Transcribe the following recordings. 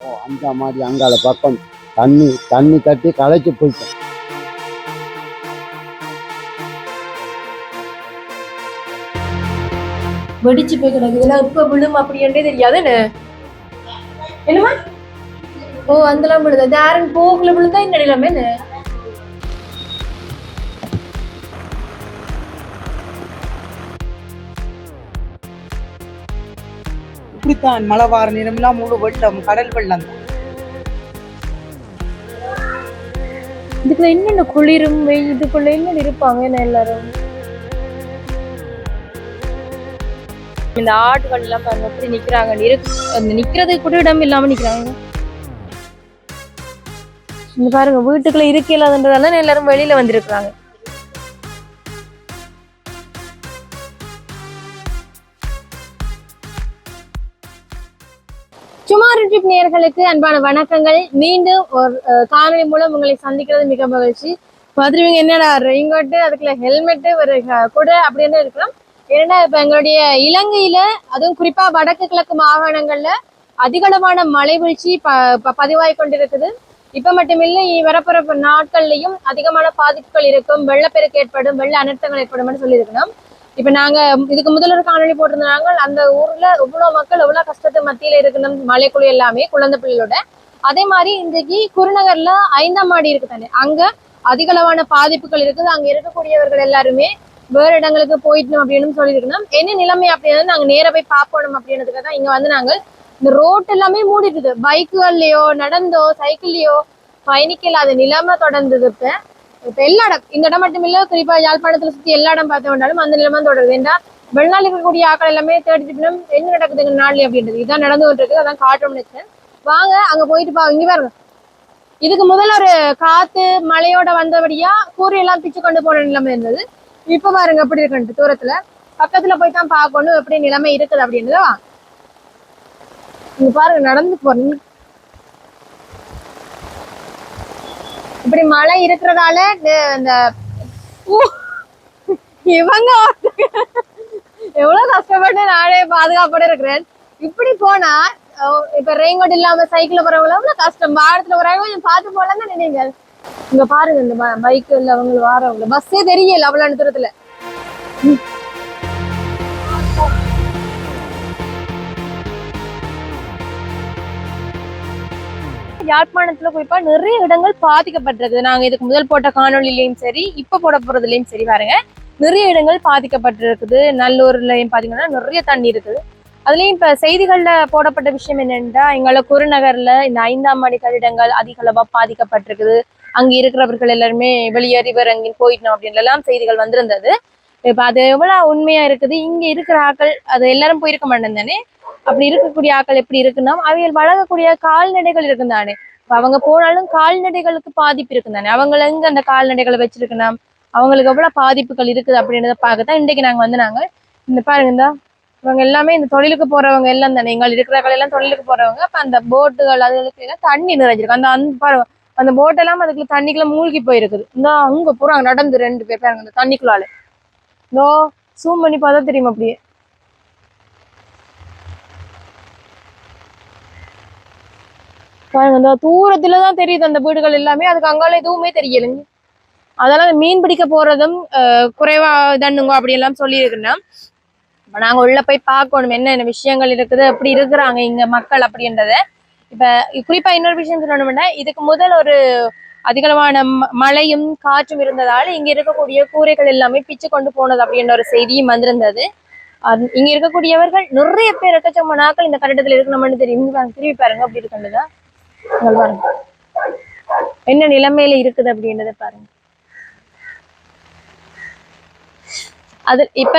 அந்த மாதிரி அங்கால பக்கம் தண்ணி தண்ணி கட்டி களைச்சு போயிட்டோம். வெடிச்சு போய் கிடக்குது. இதெல்லாம் இப்ப விழும் அப்படின்றே தெரியாதுன்னு என்னமா. ஓ அந்தெல்லாம் விழுது தாரன் போக்குல விழுந்தா இந்த நிலைமை என்ன. இப்படித்தான் மழை வார நேரம்லாம் முழு வெள்ளம், கடல் வெள்ளம். இதுக்குள்ள என்னென்ன குளிரும் இதுக்குள்ள என்ன இருப்பாங்க என்ன எல்லாரும். இந்த ஆட்டுகள் எல்லாம் பாருங்க எப்படி நிக்கிறாங்க. நிக்கிறதுக்கு கூட இடம் இல்லாம நிக்கிறாங்க. இங்க பாருங்க வீட்டுக்குள்ள இருக்க இல்லாதன்றதால எல்லாரும் வெளியில வந்திருக்கிறாங்க. சுமார் ட்ரிப் நேயர்களுக்கு அன்பான வணக்கங்கள். மீண்டும் ஒரு காணொலி மூலம் உங்களை சந்திக்கிறது மிக மகிழ்ச்சி. பார்த்துருவீங்க என்னடா ரெயின்கோட்டு, அதுக்குள்ள ஹெல்மெட்டு, ஒரு கூட அப்படின்னு இருக்கலாம். ஏன்னா இப்ப எங்களுடைய இலங்கையில, அதுவும் குறிப்பா வடக்கு கிழக்கு மாகாணங்கள்ல அதிகளவான மழை வீழ்ச்சி பதிவாய் கொண்டிருக்குது. இப்ப மட்டுமில்லை, வரப்போற நாட்கள்லயும் அதிகமான பாதிப்புகள் இருக்கும், வெள்ளப்பெருக்கு ஏற்படும், வெள்ள அனர்த்தங்கள் ஏற்படும் சொல்லியிருக்கணும். இப்ப நாங்க இதுக்கு முதல் ஒரு காணொலி போட்டிருந்தாங்க. அந்த ஊர்ல எவ்வளவு மக்கள் எவ்வளவு கஷ்டத்து மத்தியில இருக்கணும், மழைக்குழு எல்லாமே குழந்தை பிள்ளைகளோட. அதே மாதிரி இன்றைக்கு குருநகர்ல 5ஆம் மாடி இருக்கு தானே, அங்க அதிகளவான பாதிப்புகள் இருக்குது. அங்க இருக்கக்கூடியவர்கள் எல்லாருமே வேற இடங்களுக்கு போயிட்டோம் அப்படின்னு சொல்லியிருக்கணும். என்ன நிலைமை அப்படின்னு நாங்க நேர போய் பார்க்கணும் அப்படின்றதுக்காக தான் இங்க வந்து நாங்கள் இந்த ரோட் எல்லாமே மூடிட்டுது. பைக்குகள்லயோ நடந்தோ சைக்கிள்லயோ பயணிக்க இல்லாத நிலைமை தொடர்ந்தது. இப்ப எல்லா இடம், இந்த இடம் மட்டும் இல்ல, குறிப்பா யாழ்ப்பாணத்துல சுத்தி எல்லா இடம் பார்த்து வந்தாலும் அந்த நிலைமை தொடருது. ஏன்னா வெளிநாள் இருக்கக்கூடிய ஆக்கள் எல்லாமே தேடிட்டு என்ன நடக்குதுங்க நாள் அப்படின்றது இதான் நடந்து கொண்டிருக்கு. அதான் காட்டுறோம்னு நினைச்சேன். வாங்க அங்க போயிட்டு இங்க பாருங்க. இதுக்கு முதல்ல ஒரு காத்து மழையோட வந்தபடியா கூரையெல்லாம் பிச்சு கொண்டு போன நிலைமை இருந்தது. இப்ப பாருங்க எப்படி இருக்கு, தூரத்துல பக்கத்துல போய் தான் பார்க்கணும் எப்படி நிலைமை இருக்குது அப்படின்றத. வாங்க இங்க பாருங்க நடந்து போறீங்க. இப்படி மழை இருக்கிறதால இந்த இவங்க எவ்வளவு கஷ்டப்பட்டு நானே பாதுகாப்போட இருக்கிறேன். இப்படி போனா இப்ப ரெயின்கோட் இல்லாம சைக்கிள்ல போறவங்க எவ்வளவு கஷ்டம். வாரத்துல ஒரு கொஞ்சம் பார்த்து போலாம் தான் நினைங்க. இங்க பாருங்க இந்த பைக் இல்ல அவங்க வாரவங்க பஸ்ஸே தெரியல அவ்வளவு தூரத்துல. யாழ்ப்பாணத்துல குறிப்பா நிறைய இடங்கள் பாதிக்கப்பட்டிருக்கு. நாங்க இதுக்கு முதல் போட்ட காணொலியிலையும் சரி, இப்ப போட போறதுலயும் சரி பாருங்க நிறைய இடங்கள் பாதிக்கப்பட்டிருக்குது. நல்லூர்லயும் பாத்தீங்கன்னா நிறைய தண்ணி இருக்குது. அதுலயும் இப்ப செய்திகள்ல போடப்பட்ட விஷயம் என்னன்னா, எங்களோட குருநகர்ல இந்த 5ஆம் மாடி கட்டிடங்கள் அதிகளவா பாதிக்கப்பட்டிருக்குது. அங்க இருக்கிறவர்கள் எல்லாருமே வெளியேறி வேற எங்கேயும் போயிட்டோம் அப்படின்னு எல்லாம் செய்திகள் வந்திருந்தது. இப்ப அது எவ்வளவு உண்மையா இருக்குது, இங்க இருக்கிற ஆக்கள் அது எல்லாரும் போயிருக்க மாட்டேன் தானே. அப்படி இருக்கக்கூடிய ஆக்கள் எப்படி இருக்குன்னா, அவைகள் வழங்கக்கூடிய கால்நடைகள் இருக்கும் தானே. இப்ப அவங்க போனாலும் கால்நடைகளுக்கு பாதிப்பு இருக்கும் தானே. அவங்கள எங்க அந்த கால்நடைகளை வச்சிருக்கணும், அவங்களுக்கு எவ்வளவு பாதிப்புகள் இருக்குது அப்படின்றத பார்க்கத்தான் இன்றைக்கு நாங்க வந்து இந்த பாருங்க இந்த இவங்க எல்லாமே இந்த தொழிலுக்கு போறவங்க எல்லாம் தானே, எங்கள் இருக்கிறவங்க எல்லாம் தொழிலுக்கு போறவங்க. அப்ப அந்த போட்டுகள் அதுகளுக்கு எல்லாம் தண்ணி நிறைஞ்சிருக்கு. அந்த போட் எல்லாம் அதுக்குள்ள தண்ணிக்குள்ள மூழ்கி போயிருக்குது. இந்த அங்க போறாங்க நடந்து 2 பேர் பாருங்க இந்த தண்ணிக்குள்ளால. இதோ சூம் பண்ணி பார்த்தா தெரியுமா அப்படியே. பாருங்க இந்த தூரத்துலதான் தெரியுது அந்த வீடுகள் எல்லாமே. அதுக்கு அங்கால எதுவுமே தெரியலைங்க. அதெல்லாம் மீன் பிடிக்க போறதும் குறைவா தண்ணுங்க அப்படி எல்லாம் சொல்லி இருக்குன்னா, நாங்க உள்ள போய் பார்க்கணும் என்னென்ன விஷயங்கள் இருக்குது, எப்படி இருக்கிறாங்க இங்க மக்கள் அப்படின்றத. இப்ப குறிப்பா இன்னொரு விஷயம் சொல்லணும்னா, இதுக்கு முதல் ஒரு அதிகளவான மழையும் காற்றும் இருந்ததால இங்க இருக்கக்கூடிய கூரைகள் எல்லாமே பிச்சு கொண்டு போனது அப்படின்ற ஒரு செய்தியும் வந்திருந்தது. இங்க இருக்கக்கூடியவர்கள் நிறைய பேர் எக்கச்சக்கமான நாட்கள் இந்த கட்டிடத்துல இருக்கணும்னு தெரியும். திரும்பி பாருங்க அப்படி இருக்கின்றதா பாருங்க என்ன நிலைமையில இருக்குது அப்படின்றத பாருங்க. அது இப்ப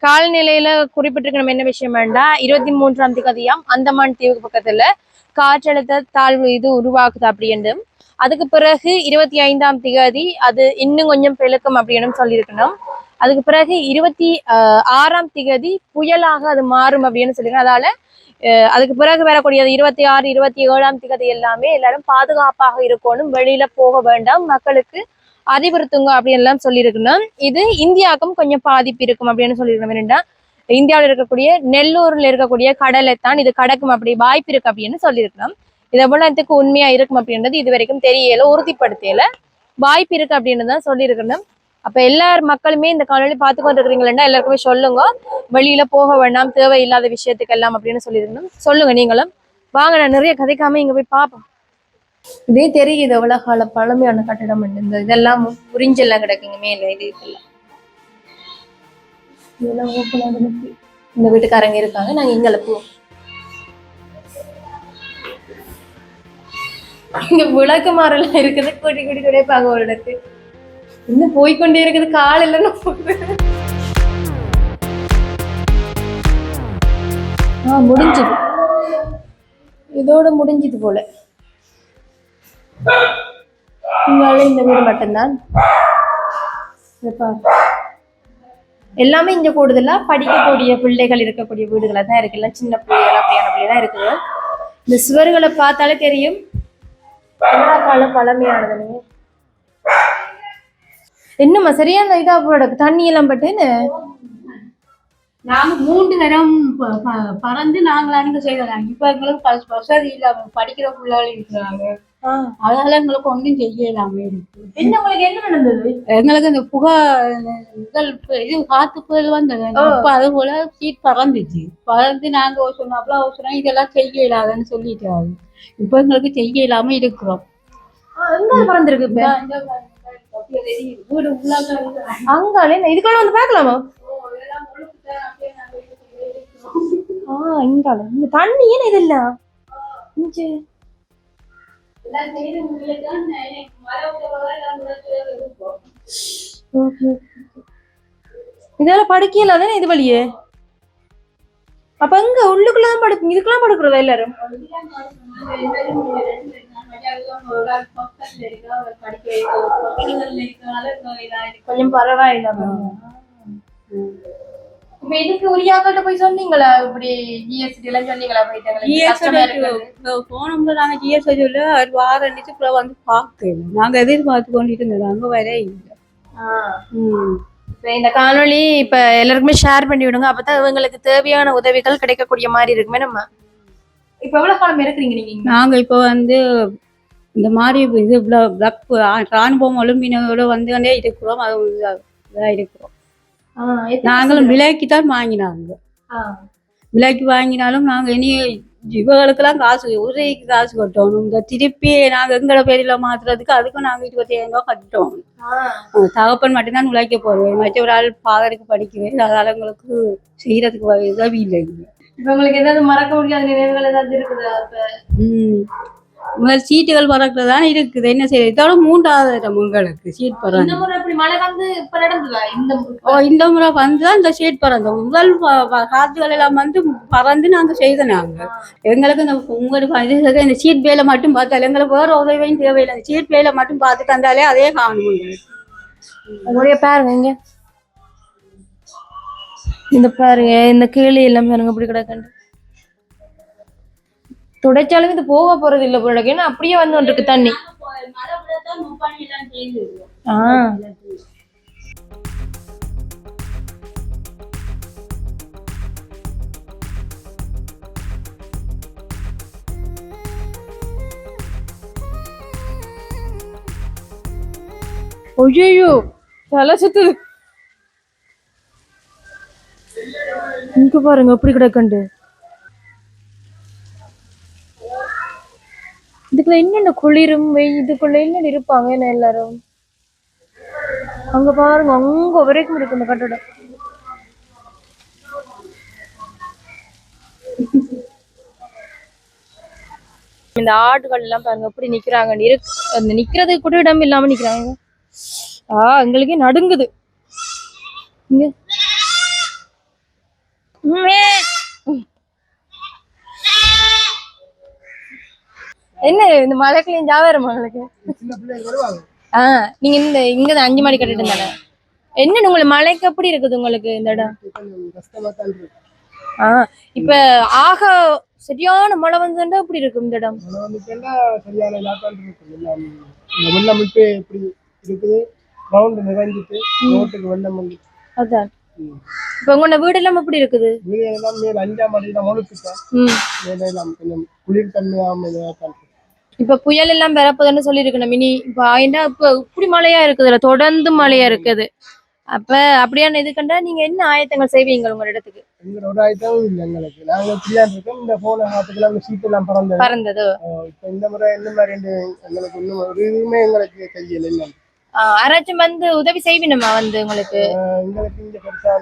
காலநிலையில குறிப்பிட்டிருக்கணும் என்ன விஷயம் வேண்டா, 23ஆம் தேதியாம் அந்தமான் தீவுக்கு பக்கத்துல காற்றழுத்த தாழ்வு இது உருவாக்குது அப்படின்னு. அதுக்கு பிறகு 25ஆம் தேதி அது இன்னும் கொஞ்சம் பெருக்கும் அப்படின்னு சொல்லியிருக்கணும். அதுக்கு பிறகு 26ஆம் தேதி புயலாக அது மாறும் அப்படின்னு சொல்லியிருக்கணும். அதால அதுக்கு பிறகு வரக்கூடியது 26, 27ஆம் தேதி எல்லாமே எல்லாரும் பாதுகாப்பாக இருக்கணும், வெளியில போக வேண்டாம், மக்களுக்கு அறிவுறுத்துங்க அப்படின்னு எல்லாம் சொல்லியிருக்கணும். இது இந்தியாவுக்கும் கொஞ்சம் பாதிப்பு இருக்கும் அப்படின்னு சொல்லியிருக்கணும். என்னன்னா இந்தியாவில் இருக்கக்கூடிய நெல்லூர்ல இருக்கக்கூடிய கடலை தான் இது கடக்கும் அப்படி வாய்ப்பு இருக்கு அப்படின்னு சொல்லியிருக்கணும். இதை போல இதுக்கு உண்மையா இருக்கும் அப்படின்றது இது வரைக்கும் தெரியல, உறுதிப்படுத்தல. வாய்ப்பு இருக்கு அப்படின்னு தான் சொல்லியிருக்கணும். அப்ப எல்லார் மக்களுமே இந்த காணொலி பார்த்து கொண்டு இருக்கிறீங்களா எல்லாருக்குமே சொல்லுங்க, வெளியில போக வேண்டாம் தேவையில்லாத விஷயத்துக்கு எல்லாம் அப்படின்னு சொல்லியிருக்கணும். சொல்லுங்க நீங்களும். வாங்க, நான் நிறைய கதைக்காம இங்க போய் பார்ப்போம். இதே தெரியுது எவ்வளவு கால பழமையான கட்டிடம். இந்த இதெல்லாம் புரிஞ்செல்லாம் கிடக்குங்க மேல. இதெல்லாம் ஓப்பனா இருக்கு. இந்த வீட்டுக்காரங்க இருக்காங்க, நாங்க இங்கல போவோம். இங்க விளக்கு மாறலாம் இருக்குது, கூட்டி கூட்டி கிடைப்பாங்க ஒரு இடத்து. இன்னும் போய்கொண்டே இருக்குது, கால் இல்லைன்னு முடிஞ்சது. இதோட முடிஞ்சது போல. இந்த வீடு மட்டும்தான் எல்லாமே இங்க கூடுதலா படிக்கக்கூடிய பிள்ளைகள் இருக்கக்கூடிய வீடுகளா தான் இருக்கு. எல்லாம் சின்ன பிள்ளைகள் அப்படியான பிள்ளைதான் இருக்குது. இந்த சுவர்களை பார்த்தாலே தெரியும் காலம் பழமையானது. என்னம்மா சரியான இதா போட தண்ணி எல்லாம் பட்டுன்னு நாங்க 3 தரம் பறந்து நாங்கள் அங்க செய்யறாங்க. இப்ப எங்களுக்கு வசதி இல்லாம படிக்கிற பிள்ளைகள் இருக்கிறாங்க, அதனால எங்களுக்கு ஒன்றும் செய்யலாம இருக்கு. என்ன உங்களுக்கு என்ன நடந்தது? எங்களுக்கு இந்த இது காத்து புயல் வந்தது. அப்ப அது போல சீட் பறந்து நாங்க சொன்னாப்ல அவசரம் இதெல்லாம் செய்ய இல்லாதன்னு சொல்லிட்டாரு. இப்ப எங்களுக்கு செய்ய இல்லாம இருக்கிறோம். பறந்துருக்கு வீடு உள்ளாக அங்காலே இதுக்குள்ள வந்து பாக்கலாமா? இங்க தண்ணி ஏன் இதெல்லாம் இதெல்லாம் படுக்கையில தானே இது வழியே. அப்ப இங்க உள்ளுக்குள்ளதான் படுப்பீங்க, இதுக்கெல்லாம் படுக்கிறதா எல்லாரும்? கொஞ்சம் பரவாயில்ல. இப்ப இதுக்கு உரியாக்கிட்ட போய் சொன்னீங்களா? இப்படி ஜிஎஸ்டி எல்லாம் சொன்னீங்களா? போனோம்ல நாங்க ஜிஎஸ்டி சொல்ல அவர் வாரண்டிச்சு வந்து பார்க்கணும். நாங்க எதிர்பார்த்து கொண்டுட்டு இருந்தோம், அங்க வர இல்லை. இப்ப இந்த காணொலி இப்ப எல்லாருக்குமே ஷேர் பண்ணி விடுங்க, அப்பதான் இவங்களுக்கு தேவையான உதவிகள் கிடைக்கக்கூடிய மாதிரி இருக்குமே. நம்ம இப்ப எவ்வளவு காலம் இருக்கிறீங்க நீங்க? நாங்க இப்ப இந்த மாதிரி இது ராணுவம் ஒலிம்பினோட வந்து இருக்கிறோம். அது இருக்கிறோம். நாங்களும் விலைக்கு தான் வாங்கினாங்க. விலைக்கு வாங்கினாலும் நாங்க இனி இவங்களுக்கெல்லாம் காசு உதவிக்கு காசு கட்டணும். இந்த திருப்பி நாங்க எங்களோட பேரில மாத்துறதுக்கு அதுக்கும் நாங்க 25,000 ரூபாய் கட்டணும். தகப்பன் மட்டும்தான் உழைக்க போறோம், மற்ற ஒரு ஆள் பாதருக்கு படிக்கிறேன். அதனால எங்களுக்கு செய்யறதுக்கு உதவி இல்லை. உங்களுக்கு ஏதாவது மறக்க முடியாத நினைவுகள் ஏதாவது இருக்குதா? சீட்டுகள் பறக்கிறதானே இருக்குது, என்ன செய்ய. இதோட 3வது இடம் உங்களுக்கு சீட் பறந்து. இந்த முறை வந்துதான் இந்த சீட் பறந்தோம். முதல் காத்துகள் எல்லாம் வந்து பறந்து நாங்க செய்தனாங்க. எங்களுக்கு உங்களுக்கு இந்த சீட் வேலை மட்டும் பார்த்தாலே எங்களுக்கு வேற உதவியும் தேவையில்லை. சீட் வேலை மட்டும் பார்த்து தந்தாலே அதே காணும். உங்களுடைய பாருங்க இங்க இந்த பாருங்க, இந்த கீழே எல்லாம் பாருங்க அப்படி கிடக்கு. துடைச்சாலும் இது போக போறது இல்ல போல, ஏன்னா அப்படியே வந்து இருக்கு தண்ணி. ஐயோ தலை சுத்துது. இங்க பாருங்க எப்படி கிடக்கண்டு. இதுக்குள்ள என்னென்ன குளிரும் இதுக்குள்ள என்ன இருப்பாங்க என்ன எல்லாரும்? அங்க பாருங்க, அங்க வரைக்கும் இருக்கு இந்த கட்டடம். இந்த ஆடுகள் எல்லாம் பாருங்க எப்படி நிக்கிறாங்க. அந்த நிக்கிறதுக்கு கூட இடம் இல்லாம நிக்கிறாங்க. எங்களுக்கே நடுங்குது. இங்க என்ன இந்த மழைக்குள்ளேயும் ஜாவேரமா உங்களுக்கு? நீங்க இங்க 5 மாடி கட்டிட்டு இருந்தானே என்ன உங்களுக்கு மழைக்கு எப்படி இருக்குது உங்களுக்கு இந்த இடம்? இப்ப ஆக சரியான மழை வந்துட்டா எப்படி இருக்கும் இந்த இடம்? அதான் இப்ப உங்களோட வீடு எல்லாம் எப்படி இருக்குது? வீடு எல்லாம் மேல 5ஆம் மாடியில முழுக்கிட்டேன். மேல எல்லாம் கொஞ்சம் குளிர் தன்மையாம இப்ப புயல் எல்லாம் வரப்போதுன்னு சொல்லியிருக்கணும் மினி. இப்ப ஏன்னா இப்ப இப்படி மழையா இருக்குதுல்ல, தொடர்ந்து மழையா இருக்குது. அப்ப அப்படியான இது கண்டா நீங்க என்ன ஆயத்தங்கள் செய்வீங்க உங்க இடத்துக்கு? எங்களோட ஐட்டம் இல்லை எங்களுக்கு. நாங்கள் ஃப்ரீயாக இருக்கோம். இந்த போன காலத்துக்குலாம் சீட் எல்லாம் பறந்தது. இப்போ இந்த முறை என்ன மாதிரி எங்களுக்கு இன்னும் ஒரு இதுவுமே எங்களுக்கு கையில் இல்லை. யாராச்சும் வந்து உதவி செய்வினுமா வந்து உங்களுக்கு? எங்களுக்கு இங்கே பெருசாக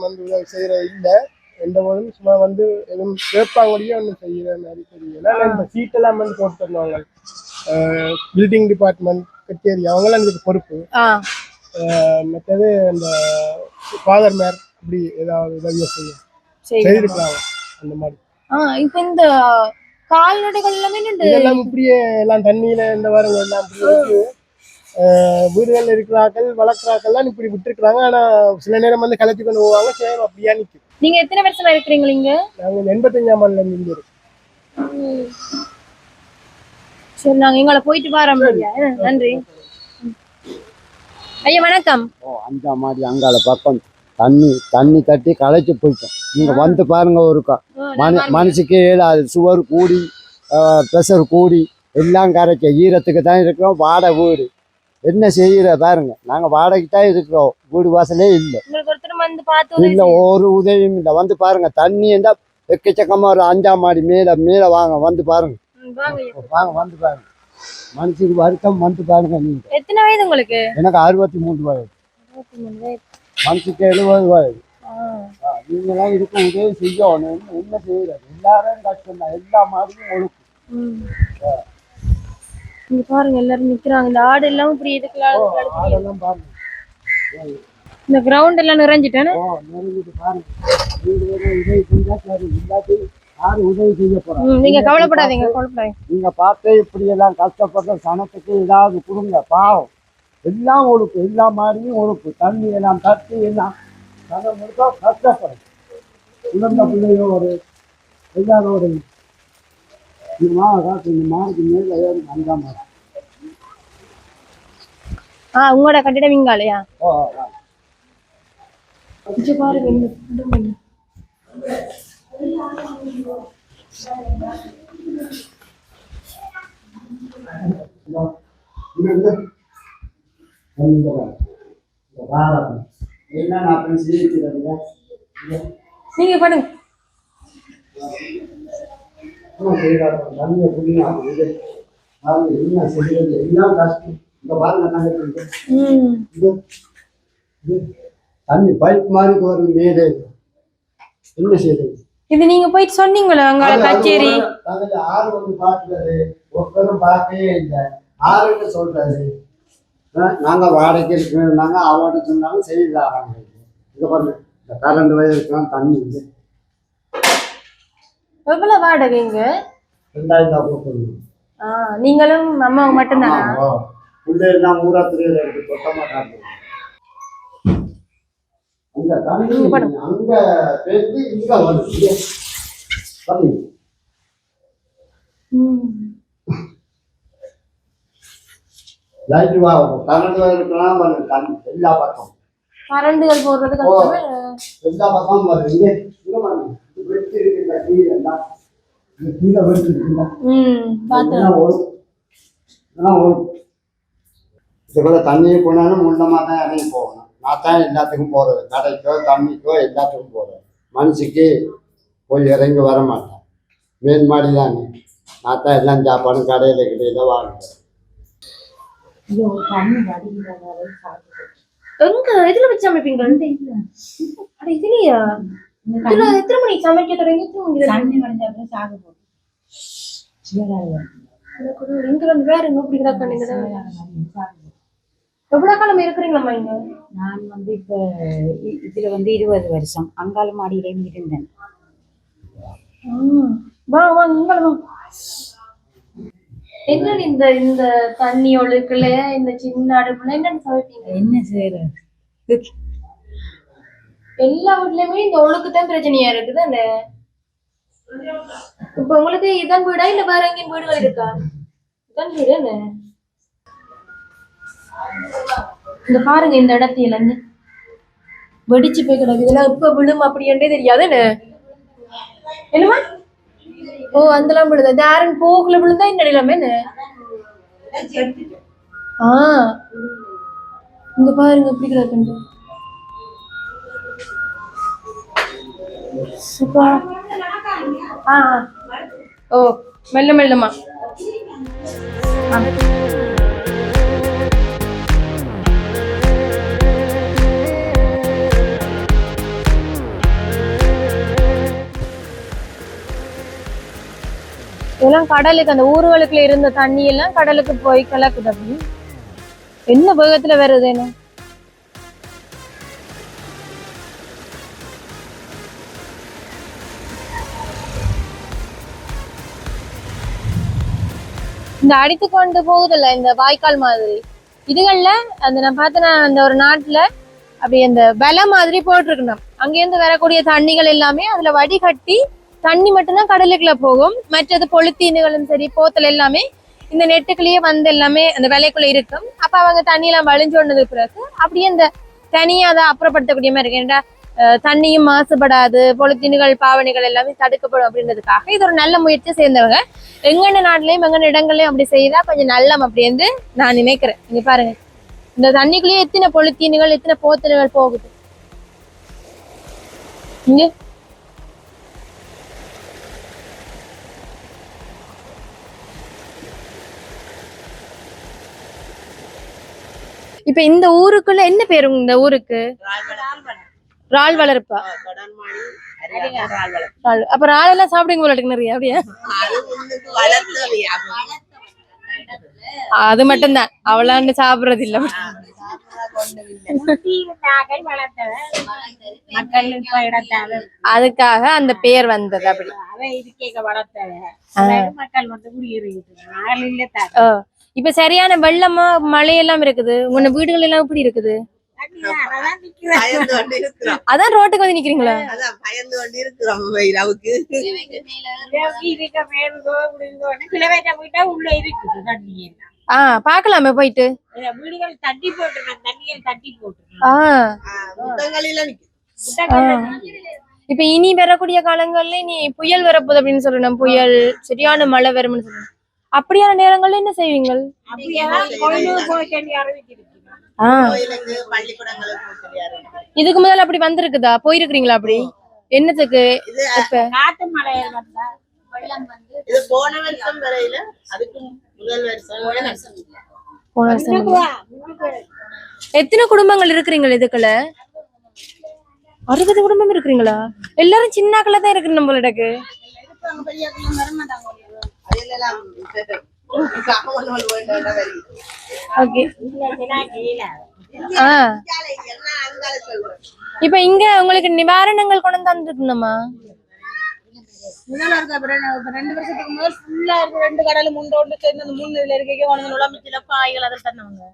வந்து உதவி செய்கிற இல்லை. எந்த போதும் சும்மா வந்து எதுவும் கேட்பாங்கடியே ஒன்றும் செய்கிற மாதிரி தெரியல. இந்த சீட்டெல்லாம் வந்து போட்டு தருவாங்க. பில்டிங் டிபார்ட்மெண்ட் கச்சேரி அவங்களாம் இதுக்கு பொறுப்பு. மற்றது இந்த ஃபாதர் மேர் அப்படி ஏதாவது உதவியை செய்திருக்கலாம் அந்த மாதிரி. இப்ப இந்த கால்நடைகள் எல்லாமே இதெல்லாம் இப்படியே எல்லாம் தண்ணியில இந்த வாரங்க எல்லாம் அப்படி இருக்கு. வீடுகள் இருக்கிறார்கள் வளர்க்குறாக்கள்லாம் இப்படி விட்டுருக்குறாங்க. ஆனா சில நேரம் வந்து கலத்தி கொண்டு போவாங்க. சேம் அப்படியா நிற்கும். நீங்க எத்தனை வருஷமா இருக்கிறீங்க இங்க? நாங்க 85ஆம் ஆண்டுல இருந்து இங்க இருக்கோம். சரி, நாங்க எங்களை போயிட்டு வரோம். நன்றி ஐயா, வணக்கம். 5ஆம் மாடி அங்கால பக்கம் தண்ணி தட்டி களைச்சு போயிட்டோம். நீங்க வந்து பாருங்க ஒருக்கா. மனசுக்கு ஏழாது. சுவர் கூடி ப்ரெஷர் கூடி எல்லாம் கரைக்க ஈரத்துக்கு தான் இருக்கிறோம். வாடகை வீடு என்ன செய்யற பாருங்க. நாங்க வாடகைக்கு தான் இருக்கிறோம். வீடு வாசலே இல்லை. இல்லை, ஒரு உதவியும் இல்லை. வந்து பாருங்க. தண்ணி இருந்தா எக்கச்சக்கமா ஒரு 5ஆம் மாடி மேல வாங்க. வந்து பாருங்க. வாங்க வந்து பாருங்க. மனுஷனுக்கு வருத்தம். வந்து பாருங்க. நீங்க எத்தனை வயது உங்களுக்கு? எனக்கு 63 வயது. மனுஷுக்கு 70 வயது. நீங்களாம் இதுக்கு உதவி செய்யணும். என்ன செய்யறது? எல்லாரும் கஷ்டம் தான். எல்லா மாதிரியும் ஒழுக்கும். இங்க பாருங்க, எல்லாரும் நிக்கிறாங்க. இந்த ஆடு எல்லாம் இப்படி ஆடெல்லாம் பாருங்க. இந்த கிரவுண்ட் எல்லாம் நிறைஞ்சிட்டேன்னு நிறைஞ்சிட்டு பாருங்க. உதவி செஞ்சா சரி. எல்லாத்தையும் யாரும் உதவி செய்ய போறாங்க. நீங்க கவலைப்படாதீங்க. நீங்க பார்த்து இப்படி எல்லாம் கஷ்டப்படுற சனத்துக்கு ஏதாவது கொடுங்க. பாவம் எல்லாம் ஒழுக்கு. எல்லா மாதிரியும் ஒழுக்கு. தண்ணி எல்லாம் தட்டி எல்லாம் சனம் முழுக்க கஷ்டப்படும். குழந்தை பிள்ளையோடு எல்லாரோட இந்த மாதத்துக்கு மேல 5ஆம் மாதம். உங்களோட கட்டிடம் இங்காலையா? பாருங்க. நீங்க பண்ணுங்க. தண்ணி பைப் மாதிரி வரும் மேலே. என்ன செய்யுது? இது நீங்க போயிட்டு சொன்னீங்களா அங்க கச்சேரி? ஆறு வந்து பாக்குறது ஒருத்தரும் பார்க்கவே இல்லை. ஆறுன்னு சொல்றாரு. நாங்க வாடகைக்கு இருக்கிறாங்க. அவர்கிட்ட சொன்னாலும் செய்யறாங்க. இங்க பாருங்க. இந்த கரண்ட் வயர் இருக்கலாம். தண்ணி இல்லை. எவ்வளவு வாடகை இங்க? 2000 போட்டு. நீங்களும் அம்மாவும் மட்டும்தானா? பிள்ளைலாம் ஊராத்திரியில இருக்கு. தொட்ட மாட்டாங்க. அங்க தண்ணி அங்க பேசி இங்க வந்து லைட் வாங்க. கரண்ட் இருக்கலாம். தண்ணி எல்லா பக்கம் கரண்டுகள் போடுறது எல்லா பக்கம் வருது. இங்க பாருங்க. வெட்டி இருக்கு. கீழே எல்லாம் கீழே வெட்டி இருக்குல்ல. இதுக்குள்ள தண்ணியை போனாலும் முன்னமா தான் இறங்கி போகணும். நான் தான் எல்லாத்துக்கும் போறது. கடைக்கோ தண்ணிக்கோ எல்லாத்துக்கும் போறது. மனுஷுக்கு போய் இறங்கி வர மாட்டேன். மேல் மாடி தானே. நான் தான் எல்லாம் சாப்பாடும் கடையில வாங்குறேன். இதுல வச்சு அமைப்பீங்க? இதுலயா? எத்தனை மணிக்கு சமைக்க தொடங்கி? வேற எங்க எவ்வளவு காலம் இருக்கிறீங்களா இங்க? நான் வந்து இப்ப இதுல வந்து 20 வருஷம் அங்காள மாடியிலையும் இருந்தேன். என்ன இந்த இந்த தண்ணி ஒழுக்குல இந்த சின்ன அடுப்புல என்னன்னு சமைப்பீங்க? என்ன செய்யறது? எல்லா வீட்லயுமே இந்த ஒழுக்குதான் பிரச்சனையா இருக்குதானே? இப்ப உங்களுக்கு இதான் வீடா இல்ல வேற எங்கேயும் வீடுகள் இருக்கா? இதான் வீடு என்ன? இந்த பாருங்க. இந்த இடத்துல வெடிச்சு போய் கிடக்கு. இதெல்லாம் இப்ப விழும் அப்படின்றே தெரியாது. என்னமா ஓ அந்தெல்லாம் விழுது யாரும் போக்குல விழுந்தா இந்த நிலைமை என்ன இங்க பாருங்க எப்படி கிடக்கு சூப்பா ஓ மெல்ல மெல்லமா இதெல்லாம் கடலுக்கு அந்த ஊர்களுக்குள்ள இருந்த தண்ணி எல்லாம் கடலுக்கு போய் கலக்குது அப்படி என்ன வேகத்துல வருது என்ன இந்த அடித்து கொண்டு போகுதுல்ல இந்த வாய்க்கால் மாதிரி இதுகள்ல அந்த நான் பார்த்தேன் அந்த ஒரு நாட்டுல அப்படி அந்த வலை மாதிரி போட்டிருக்கணும் அங்கேருந்து வரக்கூடிய தண்ணிகள் எல்லாமே அதுல வடிகட்டி தண்ணி மட்டும்தான் கடலுக்குள்ள போகும் மற்றது பொலித்தீனுகளும் சரி போத்தல் எல்லாமே இந்த நெட்டுக்குள்ளேயே வந்து எல்லாமே அந்த விலைக்குள்ள இருக்கும் அப்ப அவங்க தண்ணியெல்லாம் வழிஞ்சு கொண்டதுக்கு பிறகு அப்படியே இந்த தனியா அதை அப்புறப்படுத்தக்கூடிய மாதிரி இருக்கு ஏன்னா தண்ணியும் மாசுபடாது பொலித்தீனுகள் பாவனைகள் எல்லாமே தடுக்கப்படும் அப்படின்றதுக்காக இது ஒரு நல்ல முயற்சி சேர்ந்தவங்க எங்கென்ன நாட்டிலையும் எங்கென்ன இடங்கள்லயும் அப்படி செய்தா கொஞ்சம் நல்லம் அப்படின்னு நான் நினைக்கிறேன் இங்க பாருங்க இந்த தண்ணிக்குள்ளேயே எத்தனை பொலித்தீனுகள் எத்தனை போத்தல்கள் போகுது இங்க இப்ப இந்த ஊருக்குள்ள என்ன பேரு இந்த ஊருக்கு இறால் வளர்ப்பா அப்ப இறால் எல்லாம் சாப்பிடுங்க போல இருக்கு நிறைய அப்படியா அது மட்டும்தான் அவளாண்டு சாப்பிடுறது இல்ல அதுக்காக அந்த பேர் வந்தது அப்படி இப்ப சரியான வெள்ளமா மழையெல்லாம் இருக்குது உங்க வீடுகள் எல்லாம் எப்படி இருக்குது அதான் ரோட்டுக்கு வந்து நிக்கிறீங்களா பாக்கலாமே போயிட்டு இப்ப இனி வரக்கூடிய காலங்கள்ல நீ புயல் வரப்போகுது அப்படின்னு சொல்லணும் புயல் சரியான மழை வரும்னு சொல்லணும் அப்படியான நேரங்கள்ல என்ன செய்வீங்க இதுக்கு முதல்ல அப்படி வந்திருக்குதா போயிருக்கிறீங்களா அப்படி என்னத்துக்கு எத்தனை குடும்பங்கள் இருக்கிறீங்களா இதுக்குள்ள 60 குடும்பம் இருக்கிறீங்களா எல்லாரும் சின்னாக்கள தான் இருக்கு நம்மள இடக்கு இப்ப இங்க உங்களுக்கு நிவாரணங்கள் கொண்டு வந்துருக்கணுமா 2 வருஷத்துக்கு முதல் ஃபுல்லா 2 கடலும் முண்டோண்டு சேர்ந்து அந்த 3 இதுல இருக்க நுழம்பிச்சில பாய்கள் அதில் தந்தவங்க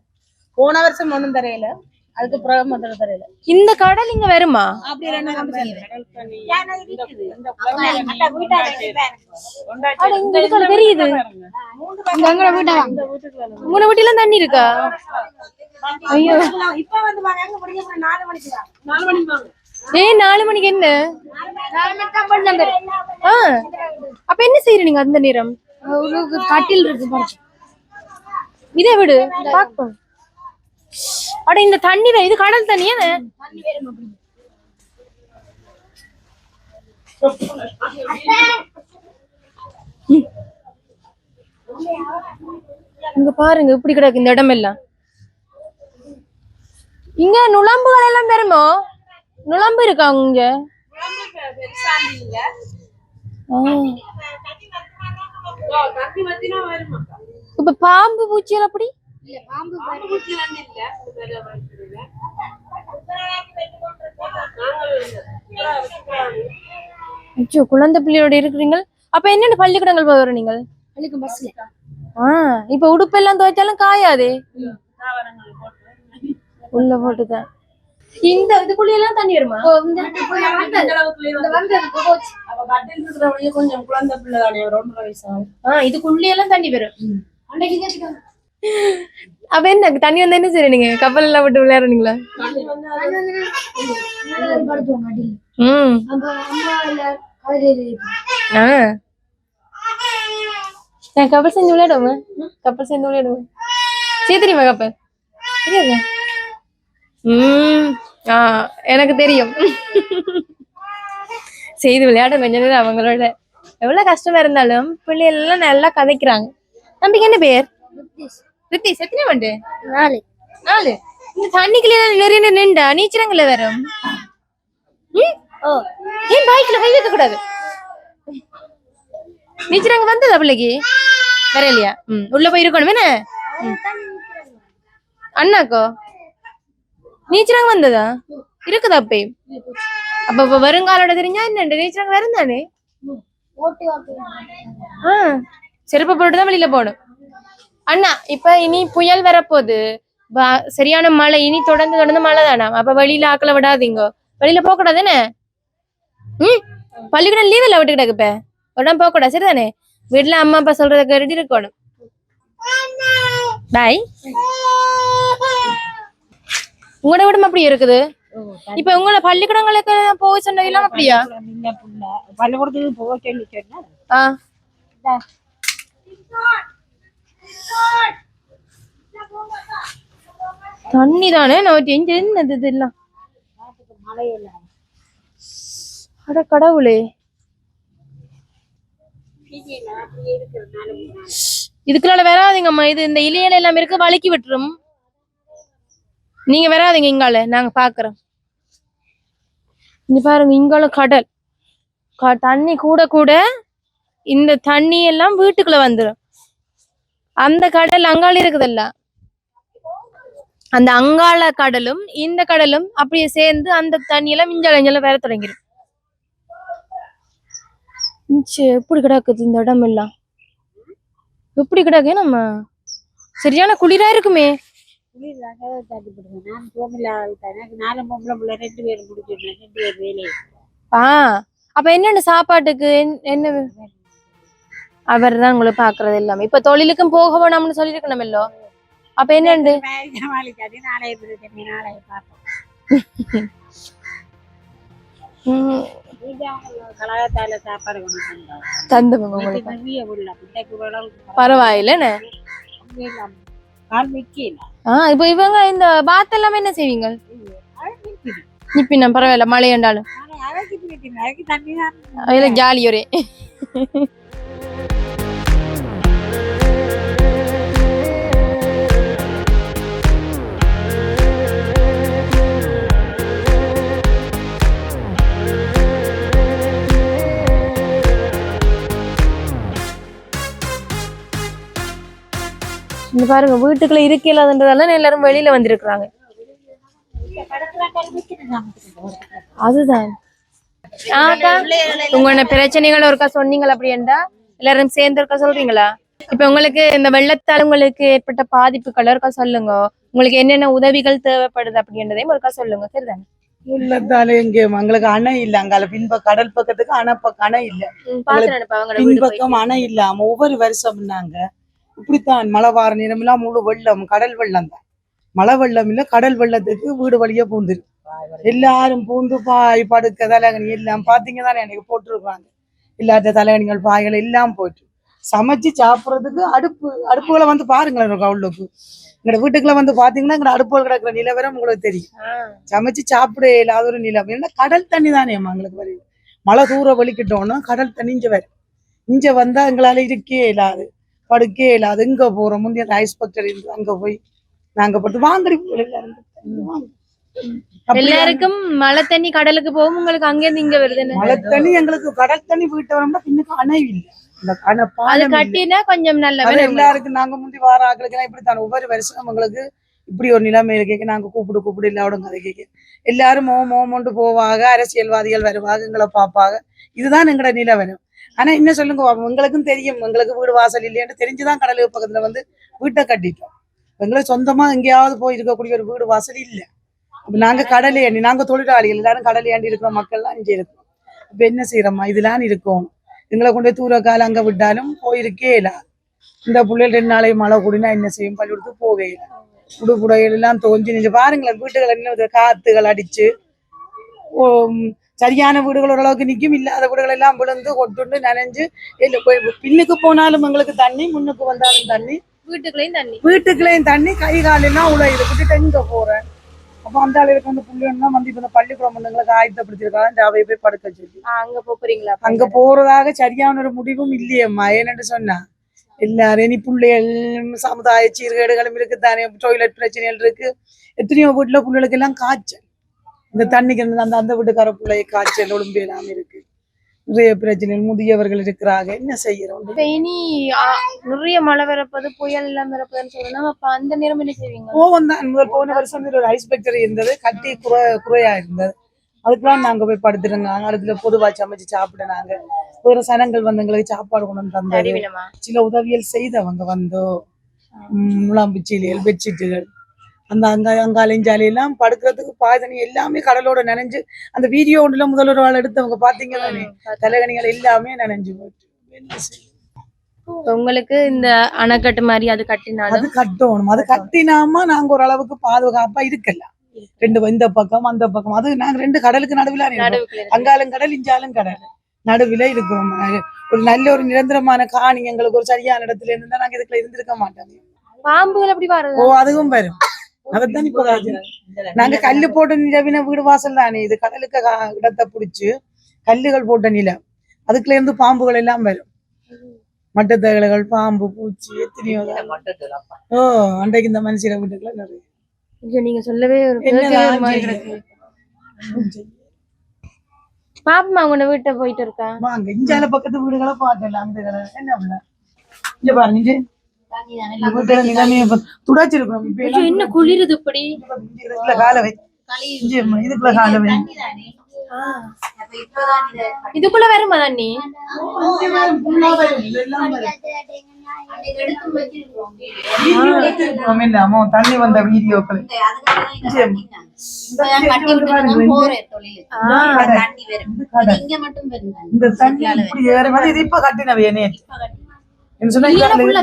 போன வருஷம் ஒண்ணும் தரையில அதுக்கு பிரதம தரையில இந்த கடல் இங்க வருமா அப்படி 2 தெரியுது உங்க வீட்டுல தண்ணி இருக்கா ஐயோ இப்ப வந்து 4 மணிக்கு 4 மணிக்கு என்ன அப்ப என்ன செய்யற நீங்க அந்த நேரம் கட்டில் இருக்கு இதே விடு பாப்போம் அட இந்த தண்ணி இது கடல் தண்ணியா இங்க பாருங்க இப்படி கிடக்கு இந்த இடம் எல்லாம் இங்க நுழம்புகள் எல்லாம் பெருமோ நுழம்பு இருக்கா இங்க இப்ப பாம்பு பூச்சிகள் அப்படி குழந்தை பிள்ளையோட இருக்கிறீங்க அப்ப என்னென்ன பள்ளிக்கூடங்கள் போகிற நீங்கள் இப்ப உடுப்பு எல்லாம் துவைச்சாலும் காயாதே உள்ள போட்டுதான் இந்த இதுக்குள்ளெல்லாம் தண்ணி வருமா கொஞ்சம் குழந்தை பிள்ளை 2 வயசு இதுக்குள்ளெல்லாம் தண்ணி வரும் அப்ப என்ன தண்ணி வந்தா என்ன சரி நீங்க கப்பல் எல்லாம் விட்டு விளையாடுறீங்களா நான் கப்பல் செஞ்சு விளையாடுவேன். கப்பல் செஞ்சு விளையாடுவேன். செய்ய தெரியுமா கப்பல்? தெரியாது. எனக்கு தெரியும். செய்து விளையாட கொஞ்ச நேரம் அவங்களோட எவ்வளவு கஷ்டமா இருந்தாலும் பிள்ளைகள் எல்லாம் நல்லா கதைக்கிறாங்க. தம்பிக்கு என்ன பேர்? ரித்திஷ். எத்தனை வண்டு? 4. இந்த தண்ணிக்குள்ள நிறைய நின்றா நீச்சரங்கல வரும். ஏன் பைக்ல கை வைக்க கூடாது? நீச்சரங்க வந்ததா பிள்ளைக்கு? வரையிலையா? உள்ள போய் இருக்கணும் என்ன? அண்ணாக்கோ நீச்சரங்க வந்ததா? இருக்குதா அப்ப? அப்ப வருங்காலோட தெரிஞ்சா என்ன நீச்சரங்க வரும் தானே? செருப்பு போட்டுதான் வெளியில போகணும். அண்ணா இப்ப இனி புயல் வரப்போகுது, சரியான மழை, இனி தொடர்ந்து மழை தானா? அப்ப வெளியில ஆக்களை விடாதீங்க, வெளியில போக கூடாது என்ன? பள்ளிக்கூடம் லீவ் இல்ல விட்டுக்கிட்டாக்கு, இப்ப உடனே போக கூடாது சரிதானே? வீட்டுல அம்மா அப்பா சொல்றத கேட்டுட்டு இருக்கணும். பாய். உங்களோட விடம் அப்படி இருக்குது. இப்ப உங்களோட பள்ளிக்கூடங்களுக்கு போக சொன்னதெல்லாம் அப்படியா? பள்ளிக்கூடத்துக்கு போக சொல்லி சொன்னா தண்ணி தானே நான் என்னது எல்லாம். அட கடவுளே, இதுக்குள்ள வராதிங்கம்மா. இது இந்த இலையில எல்லாம் இருக்கு, வழுக்கி விட்டுரும். நீங்க வராதிங்க இங்கால, நாங்க பாக்குறோம். இங்க பாருங்க, இங்கால கடல் தண்ணி கூட கூட இந்த தண்ணி எல்லாம் வீட்டுக்குள்ள வந்துடும். அந்த கடல் அங்கால இருக்குதல்ல, அந்த அங்காள கடலும் இந்த கடலும் அப்படியே சேர்ந்து அந்த தண்ணி எல்லாம் மிஞ்சல வேற தொடங்கிடும். எப்படி கிடக்குது இந்த இடம் எல்லாம்? எப்படி கிடக்கு? நம்ம சரியான குளிரா இருக்குமே. அப்ப என்னென்ன சாப்பாட்டுக்கு என்ன? அவர் தான் உங்களை பாக்குறது எல்லாமே. இப்ப தொழிலுக்கும் போக வேணாம்னு சொல்லிருக்கணும் இல்லோ? அப்ப என்னண்டு பரவாயில்ல. இப்ப இவங்க இந்த பாத் எல்லாமே என்ன செய்வீங்க? நிப்பினா பரவாயில்ல, மழை என்றாலும் ஜாலி ஒரே. இந்த பாருங்க, வீட்டுக்குள்ள இருக்கலாதுன்றதால எல்லாரும் வெளியில வந்திருக்கிறாங்க. அதுதான் உங்களோட பிரச்சனைகள் ஒருக்கா சொன்னீங்களா? அப்படி என்றா எல்லாரும் சேர்ந்து ஒருக்கா சொல்றீங்களா? இப்ப உங்களுக்கு இந்த வெள்ளத்தால் உங்களுக்கு ஏற்பட்ட பாதிப்புகள் ஒருக்கா சொல்லுங்க. உங்களுக்கு என்னென்ன உதவிகள் தேவைப்படுது அப்படின்றதையும் ஒருக்கா சொல்லுங்க சரிதானே? வெள்ளத்தால இங்க எங்களுக்கு அணை இல்ல. அங்கால பின்பக்கம் கடல் பக்கத்துக்கு அணை இல்ல. பின்பக்கம் அணை இல்லாம ஒவ்வொரு வருஷம் நாங்க இப்படித்தான் மழை வார நேரம்லாம் முழு வெள்ளம், கடல் வெள்ளம் தான். மழை வெள்ளம் இல்ல, கடல் வெள்ளத்துக்கு வீடு வழியா பூந்துரு. எல்லாரும் பூந்து பாய் படுக்க தலைகணி எல்லாம் பாத்தீங்க தானே எனக்கு போட்டுருக்காங்க. இல்லாத தலைகணிகள் பாய்கள் எல்லாம் போயிட்டு சமைச்சு சாப்பிட்றதுக்கு அடுப்புகளை வந்து பாருங்களேன். அவ்வளோக்கு எங்களோட வீட்டுக்குள்ள வந்து பாத்தீங்கன்னா எங்களோட அடுப்புகள் கிடக்குற நிலவரம் உங்களுக்கு தெரியும். சமைச்சு சாப்பிட இல்லாத ஒரு நிலம். ஏன்னா கடல் தண்ணி தானே எங்களுக்கு வருது. மழை தூரம் வலிக்கிட்டோம்னா கடல் தண்ணி இங்க வரும். இங்க வந்தா எங்களால இருக்கே இல்லாது, படுக்கே இல்லாது. இங்க போறோம், முந்தைய ஐஸ் ஃபேக்டரி இருந்து அங்க போய் நாங்க பட்டு வாங்கடி எல்லாருக்கும் மழை தண்ணி கடலுக்கு போகும். உங்களுக்கு அங்க இருந்து இங்க வருது. மழை தண்ணி எங்களுக்கு கடல் தண்ணி போயிட்டு வரோம்னா பின்னுக்கு அணை இல்லை. கட்டினா கொஞ்சம் நல்ல எல்லாருக்கும் நாங்க முந்தி வார ஆக்களுக்கு இப்படித்தான் ஒவ்வொரு வருஷம் எங்களுக்கு இப்படி ஒரு நிலைமை கேட்க நாங்க கூப்பிடு இல்லாவோட கதை கேட்க எல்லாரும் மோமோண்டு போவாங்க. அரசியல்வாதிகள் வருவாங்க, எங்களை பார்ப்பாங்க. இதுதான் எங்களோட நிலவரம். ஆனா என்ன சொல்லுங்க, எங்களுக்கும் தெரியும் எங்களுக்கு வீடு வாசல் இல்லையான்னு தெரிஞ்சுதான் கடலுக்கு பக்கத்துல வந்து வீட்டை கட்டிட்டோம். எங்களுக்கு சொந்தமா எங்கேயாவது போய் இருக்கக்கூடிய ஒரு வீடு வாசல் இல்லை. நாங்க கடலை ஏண்டி, நாங்க தொழிலாளிகள் எல்லாரும் கடலை ஏண்டி இருக்கிற மக்கள்லாம் இங்கே இருக்கோம். இப்ப என்ன செய்யறோமா, இதெல்லாம் இருக்கும். எங்களை கொண்டு தூர காலம் அங்க விட்டாலும் போயிருக்கே இல்லை. இந்த பிள்ளைகள் 2 நாளைக்கு மழை கூடினா என்ன செய்யும்? பள்ளிக்கூடத்துக்கு போவே இல்லை. உடுப்புடைகள் எல்லாம் தோஞ்சி நின்று பாருங்களேன். வீட்டுகள் என்ன காத்துகள் அடிச்சு சரியான வீடுகள் ஓரளவுக்கு நிற்கும், இல்லாத வீடுகள் எல்லாம் விழுந்து கொட்டுண்டு நனைஞ்சு பின்னுக்கு போனாலும் எங்களுக்கு தண்ணி, முன்னுக்கு வந்தாலும் தண்ணி, வீட்டுக்குள்ளேயும் தண்ணி, கை காலெல்லாம் உழையுது. விட்டுட்டு எங்க போறேன்? அப்போ அந்த ஆளுக்கு வந்து புள்ளியெல்லாம் வந்து இப்ப இந்த பள்ளிக்கூடம் எங்களுக்கு ஆயத்தப்படுத்திருக்காங்க, அவையை போய் படுக்க சொல்லி அங்க போறீங்களா? அங்க போறதாக சரியான ஒரு முடிவும் இல்லையம்மா. ஏன்னு சொன்னா எல்லாரும் இனி பிள்ளைகள் சமுதாய சீர்கேடுகளும் இருக்குத்தானே, டாய்லெட் பிரச்சனைகள் இருக்கு. எத்தனையோ வீட்டுல பிள்ளைகளுக்கு எல்லாம் காய்ச்சல், இந்த தண்ணிக்கு அந்த வீட்டுக்கார பிள்ளை காய்ச்சல் ஒழும்பு எல்லாம் இருக்கு. நிறைய பிரச்சனைகள், முதியவர்கள் இருக்கிறாங்க. என்ன செய்யறோம்? இனி நிறைய மழை வரப்போது, புயல் எல்லாம் வரப்போதுன்னு சொல்லணும். அப்ப அந்த நேரம் என்ன செய்வீங்க? கோவம் தான். முதல் போன வருஷம் ஒரு ஐஸ் ஃபேக்டரி இருந்தது, கட்டி குறையா இருந்தது. அதுக்கெல்லாம் நாங்க போய் படுத்துருந்தாங்க. அதுல பொதுவா சமைச்சு சாப்பிடுனாங்க. ஒரு சனங்கள் வந்து எங்களுக்கு சாப்பாடு கொண்டு வந்து தந்தது. சில உதவியல் செய்தவங்க வந்தோ, முலாம்புச்சீலியல், பெட்ஷீட்டுகள், அந்த அங்காலைஞ்சாலையெல்லாம் படுக்கிறதுக்கு பாதனி எல்லாமே கடலோட நனைஞ்சு. அந்த வீடியோ ஒன்றுல முதல்வர் ஆள் எடுத்தவங்க பாத்தீங்க தானே, தலைகணிகள் எல்லாமே நனைஞ்சு போச்சு. உங்களுக்கு இந்த அணைக்கட்டு மாதிரி அது கட்டினாலும் அது கட்டணும். அது கட்டினாம நாங்க ஓரளவுக்கு பாதுகாப்பா இருக்கலாம். ரெண்டு இந்த பக்கம் அந்த பக்கம், அது நாங்க ரெண்டு கடலுக்கு நடுவில் அங்காலும் கடல் இஞ்சாலும் கடல் நடுவில் இருக்கிறோம். ஒரு நல்ல ஒரு நிரந்தரமான காணி எங்களுக்கு ஒரு சரியான இடத்துல இருந்தா நாங்க இதுக்குள்ள இருந்திருக்க மாட்டோம். பாம்புகள் அப்படி வரும். ஓ, அதுவும் வரும். அதைத்தான் இப்ப நாங்க கல்லு போட்ட நிலவின வீடு வாசல் தானே, இது கடலுக்கு இடத்தை பிடிச்சு கல்லுகள் போட்ட நிலம், அதுக்குள்ள இருந்து பாம்புகள் எல்லாம் வரும். மட்டத்தகளைகள், பாம்பு, பூச்சி, எத்தனையோ. ஓ, அன்றைக்கு இந்த மனுஷில வீட்டுக்குள்ள நிறைய. நீங்க சொல்லவே ஒரு பாப்பமா உங்க வீட்டை போயிட்டு இருக்கா. வாங்க இஞ்சால பக்கத்து வீடுகளை பார்க்கலாம். அந்த கடை என்ன இங்க பாருங்க, துடாச்சிருக்கோம். என்ன குளிருது இப்படி? இதுக்குள்ள காலவை, இதுக்குள்ள காலவை, இதுக்குள்ள வருமா தண்ணி? தண்ணி வந்த வீடியோக்கள் இந்த தண்ணி இப்படி ஏற மாதிரி இது இப்ப கட்டினவே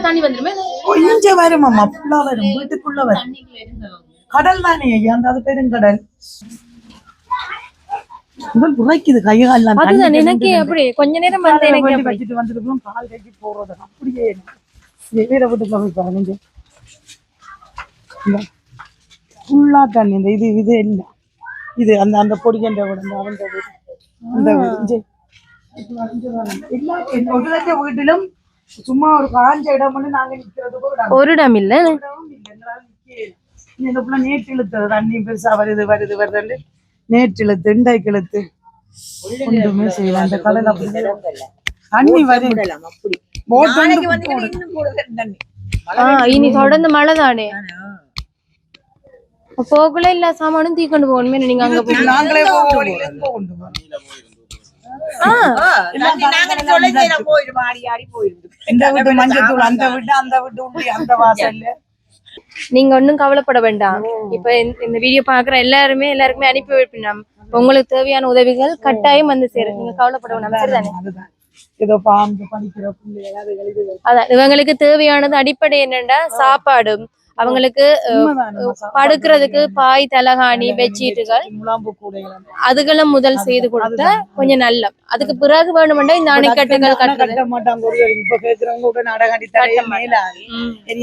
தண்ணி வந்துருமே. இங்க வரும் அம்மா, ஃபுல்லா வரும், வீட்டுக்குள்ள வரும். கடல் தானே அந்த அது பெருங்கடல். உரைக்குது கைகாலாம். அதுதான் எனக்கு அப்படி கொஞ்ச நேரம் வந்து எனக்கு வச்சுட்டு வந்துருக்கோம். பால் கட்டி போறது அப்படியே வீட வீட்டுக்குள்ள போய் பாருங்க, ஃபுல்லா தண்ணி. இந்த இது இது இல்ல, இது அந்த அந்த பொடியன்ற வீடு, அந்த வீடு, அந்த வீடு எல்லா வீட்டிலும் சும்மா ஒரு காஞ்ச இடம் வந்து நாங்க நிக்கிறதுக்கு ஒரு இடம் இல்ல. நேற்று இழுத்தது தண்ணி பெருசா வருது வருது வருது, நேற்று இழுத்து இண்டாய்க்கு இழுத்து ஒன்றுமே செய்யலாம். அந்த கடல் அப்படி தண்ணி வரும். இனி தொடர்ந்து மழை தானே, போக்குள்ள எல்லா சாமானும் தீ கொண்டு போகணுமே. நீங்க அங்க போய் நாங்களே இந்த வீட்டு மஞ்சத்தூள், அந்த வீட்டு அந்த வீட்டு உள்ளி, அந்த வாசல்ல. நீங்க ஒன்னும் கவலைப்பட வேண்டாம். இப்ப இந்த வீடியோ பாக்குற எல்லாருக்குமே அனுப்பி வைப்போம். உங்களுக்கு தேவையான உதவிகள் கட்டாயம் வந்து சேரும். நீங்க கவலைப்பட வேண்டாம். சரிதானே? ஏதோ பாம்பு படிக்கிற பிள்ளைகள், அதான் இவங்களுக்கு தேவையானது அடிப்படை என்னன்னா சாப்பாடு, அவங்களுக்கு படுக்கிறதுக்கு பாய், தலகாணி, பெட்ஷீட்டுகள், அதுகளும் முதல் செய்து கொடுத்தா கொஞ்சம் நல்ல. அதுக்கு பிறகு வேணுமெண்டா இந்த அணைக்கட்டுகள் கட்ட மாட்டாங்க. இப்ப கேக்குறவங்க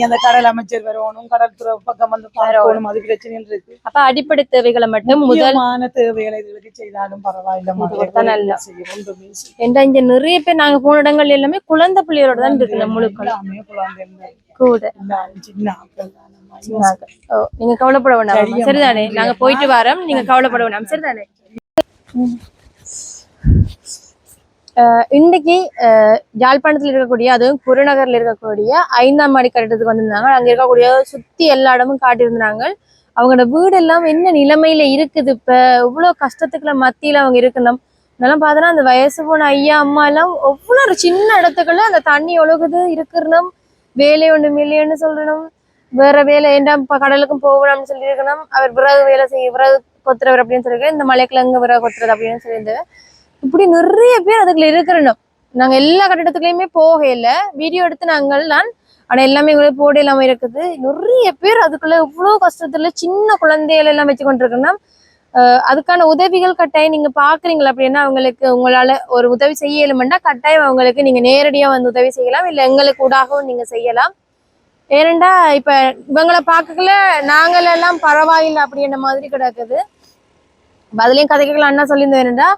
அந்த கடல் அமைச்சர் வரணும், கடற்துறை பக்கம் வந்து பார்க்கணும், அது பிரச்சனைகள் இருக்கு. அப்ப அடிப்படை தேவைகளை மட்டும் முதலான தேவைகளை இதுக்கு செய்தாலும் பரவாயில்ல. ஏண்டா இங்க நிறைய பேர் நாங்க போன இடங்கள் எல்லாமே குழந்தை பிள்ளையோட தான் இருக்கு. முழுக்கலாமே கூட நீங்க கவலைப்பட வேண்டாம். சரிதானே? நாங்க போயிட்டு வரோம், நீங்க கவலைப்பட வேண்டாம். சரிதானே? இன்னைக்கு யாழ்ப்பாணத்துல இருக்கக்கூடிய, அதுவும் குருநகர்ல இருக்கக்கூடிய 5ஆம் மாடி கட்டடத்துக்கு வந்திருந்தாங்க. அங்க இருக்கக்கூடிய சுத்தி எல்லா இடமும் காட்டியிருந்தாங்க. அவங்களோட வீடு எல்லாம் என்ன நிலைமையில இருக்குது, இப்ப இவ்வளவு கஷ்டத்துக்குள்ள மத்தியில அவங்க இருக்கணும். இதெல்லாம் பார்த்தோன்னா அந்த வயசு போன ஐயா அம்மா எல்லாம் ஒவ்வொரு ஒரு சின்ன இடத்துக்குள்ள அந்த தண்ணி ஒழுகுது இருக்கணும். வேலை ஒன்று இல்லைன்னு சொல்லணும், வேற வேலை ஏண்டா கடலுக்கும் போகணும்னு சொல்லியிருக்கணும். அவர் விறகு வேலை விறகு கொத்துறவர் அப்படின்னு சொல்லியிருக்கேன். இந்த மலைக்குள்ள விறகு கொத்துறது அப்படின்னு சொல்லியிருந்தேன். இப்படி நிறைய பேர் அதுக்குள்ள இருக்கிறோம். நாங்க எல்லா கட்டிடத்துக்குள்ளயுமே போகல, வீடியோ எடுத்து நாங்கள் தான். ஆனா எல்லாமே எங்களுக்கு போட இல்லாம இருக்குது. நிறைய பேர் அதுக்குள்ள இவ்வளவு கஷ்டத்துல சின்ன குழந்தைகள் எல்லாம் வச்சு கொண்டிருக்கணும். அதுக்கான உதவிகள் கட்டாயம் நீங்க பாக்குறீங்களா அப்படின்னா அவங்களுக்கு உங்களால ஒரு உதவி செய்ய இயலுமெண்டா கட்டாயம் அவங்களுக்கு நீங்க நேரடியா வந்து உதவி செய்யலாம், இல்ல எங்களுக்கு ஊடாகவும் நீங்க செய்யலாம். ஏனெண்டா இப்ப இவங்களை பார்க்கல நாங்களெல்லாம் பரவாயில்லை அப்படின்ற மாதிரி கிடக்குது. அதுலயும் கதைகள் அண்ணா சொல்லியிருந்தது என்னடா,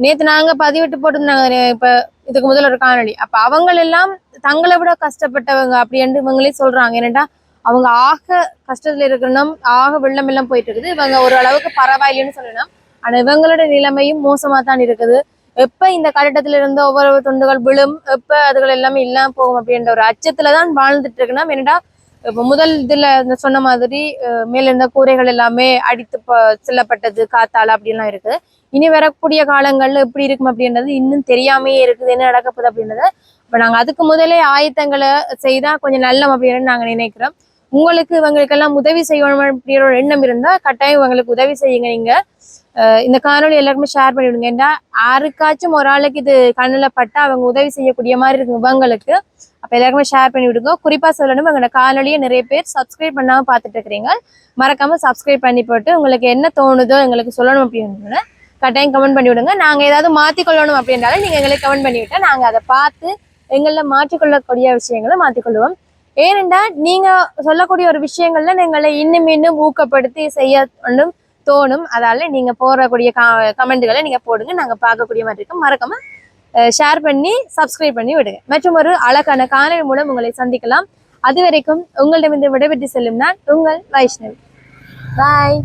நேத்து நாங்க பதிவிட்டு போட்டிருந்தாங்க இப்ப இதுக்கு முதல்ல ஒரு காணொளி. அப்ப அவங்க எல்லாம் தங்களை விட கஷ்டப்பட்டவங்க அப்படின்னு இவங்களே சொல்றாங்க. ஏனெண்டா அவங்க ஆக கஷ்டத்துல இருக்கணும், ஆக வெள்ளம் எல்லாம் போயிட்டு இருக்குது. இவங்க ஒரு அளவுக்கு பரவாயில்லைன்னு சொல்லணும். ஆனா இவங்களோட நிலைமையும் மோசமா தான் இருக்குது. எப்ப இந்த காலகட்டத்துல இருந்து ஒவ்வொரு துண்டுகள் விழும், எப்ப அதுகள் எல்லாமே இல்லாம போகும் அப்படின்ற ஒரு அச்சத்துலதான் வாழ்ந்துட்டு இருக்கணும். ஏனெண்டா இப்ப முதல் இதுல சொன்ன மாதிரி மேல இருந்த கூரைகள் எல்லாமே அடித்து செல்லப்பட்டது காத்தால அப்படின்லாம் இருக்குது. இனி வரக்கூடிய காலங்கள்ல எப்படி இருக்கும் அப்படின்றது இன்னும் தெரியாமையே இருக்குது, என்ன நடக்க போகுது அப்படின்றது. இப்ப நாங்க அதுக்கு முதலே ஆயத்தங்களை செய்தா கொஞ்சம் நல்லம் அப்படின்னு நாங்க நினைக்கிறோம். உங்களுக்கு இவங்களுக்கெல்லாம் உதவி செய்யணும் அப்படின்ற ஒரு எண்ணம் இருந்தா கட்டாயம் இவங்களுக்கு உதவி செய்யுங்க. நீங்க இந்த காணொலி எல்லாருக்குமே ஷேர் பண்ணி விடுங்க. ஏன்னா யாருக்காச்சும் ஒரு ஆளுக்கு இது கண்ணுல பட்டா அவங்க உதவி செய்யக்கூடிய மாதிரி இருக்கு இவங்களுக்கு. அப்ப எல்லாருக்குமே ஷேர் பண்ணி விடுங்க. குறிப்பா சொல்லணும், எங்களோட காணொலியை நிறைய பேர் சப்ஸ்கிரைப் பண்ணாம பார்த்துட்டு இருக்கிறீங்க. மறக்காம சப்ஸ்கிரைப் பண்ணி போட்டு உங்களுக்கு என்ன தோணுதோ எங்களுக்கு சொல்லணும் அப்படின்னு கட்டாயம் கமெண்ட் பண்ணி விடுங்க. நாங்க ஏதாவது மாத்திக்கொள்ளணும் அப்படின்றாலும் நீங்க எங்களுக்கு கமெண்ட் பண்ணி விட்டா நாங்க அதை பார்த்து எங்கள மாற்றிக்கொள்ளக்கூடிய விஷயங்களை மாற்றிக்கொள்வோம். ஏனென்றா நீங்க சொல்லக்கூடிய ஒரு விஷயங்கள்ல எங்களை இன்னும் இன்னும் ஊக்கப்படுத்தி செய்ய தோணும். அதால நீங்க போடக்கூடிய கமெண்ட்களை நீங்க போடுங்க, நாங்க பார்க்கக்கூடிய மாதிரி இருக்கும். மறக்காம ஷேர் பண்ணி சப்ஸ்கிரைப் பண்ணி விடுங்க. மற்றும் ஒரு அழகான காணொலி மூலம் உங்களை சந்திக்கலாம். அது வரைக்கும் உங்களிடமிருந்து விடைபெற்று செல்லும் நான் உங்கள் வைஷ்ணவி. பாய்.